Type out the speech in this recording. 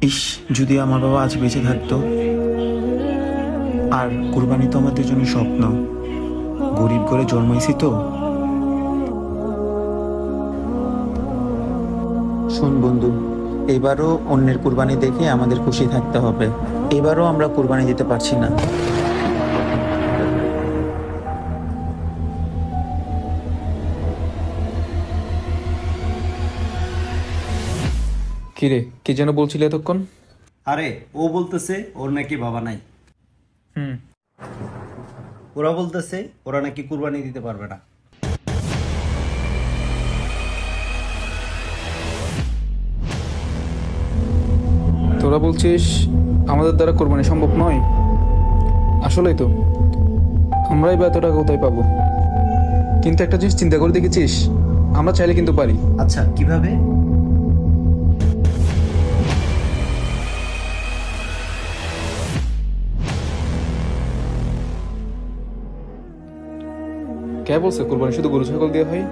ইস, যদি আমার বাবা আজ বেঁচে থাকতো। আর কুরবানি তো আমাদের জন্য স্বপ্ন। গরিব ঘরে জন্মাইছি তো। শোন বন্ধু, এবারও অন্যের কুরবানি দেখে আমাদের খুশি থাকতে হবে। এবারও আমরা কুরবানি দিতে পারছি না। কিরে, কি যেন বলছিলে এতক্ষণ? আরে ও বলতেছে ওর নাকি বাবা নাই। হুম। ওরা বলতেছে ওরা নাকি কুরবানি দিতে পারবে না। তোরা বলছিস আমাদের দ্বারা কোরবানি সম্ভব নয়? আসলেই তো, আমরাই বা এত টাকা কোথায় পাবো? কিন্তু একটা জিনিস চিন্তা করে দেখেছিস, আমরা চাইলে কিন্তু পারি। আচ্ছা, কিভাবে? কে বলছে কোরবানি শুধু গরু ছাগল দিয়ে হয়?